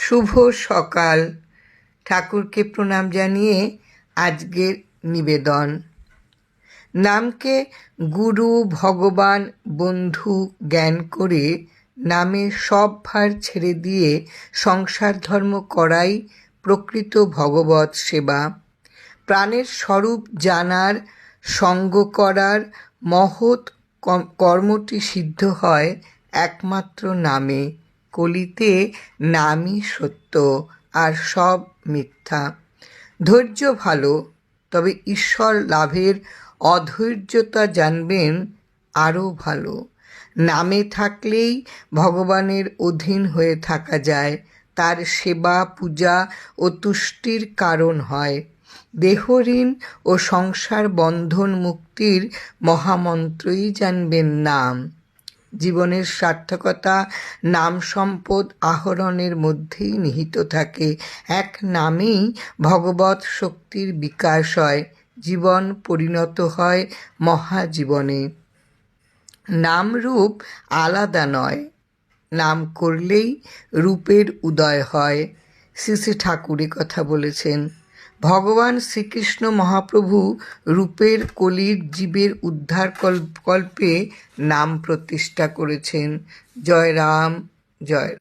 শুভ সকাল। ঠাকুরকে প্রণাম জানিয়ে আজকের নিবেদন। নামকে গুরু, ভগবান, বন্ধু জ্ঞান করে নামে সব ভার ছেড়ে দিয়ে সংসার ধর্ম করাই প্রকৃত ভগবৎ সেবা। প্রাণের স্বরূপ জানার, সঙ্গ করার মহৎ কর্মটি সিদ্ধ হয় একমাত্র নামে। কলিতে নামই সত্য, আর সব মিথ্যা। ধৈর্য ভালো, তবে ঈশ্বর লাভের অধৈর্যতা জানবেন আরও ভালো। নামে থাকলেই ভগবানের অধীন হয়ে থাকা যায়, তার সেবা, পূজা ও তুষ্টির কারণ হয়। দেহঋণ ও সংসার বন্ধন মুক্তির মহামন্ত্রই জানবেন নাম। জীবনের সার্থকতা নাম সম্পদ আহরণের মধ্যেই নিহিত থাকে। এক নামেই ভগবৎ শক্তির বিকাশ হয়, জীবন পরিণত হয় মহাজীবনে। নাম রূপ আলাদা নয়, নাম করলেই রূপের উদয় হয়। শ্রী শ্রী ঠাকুর কথা বলেছেন। ভগবান শ্রীকৃষ্ণ মহাপ্রভু রূপের কলির জীবের উদ্ধার কল্পে নাম প্রতিষ্ঠা করেছেন। জয় রাম, জয়।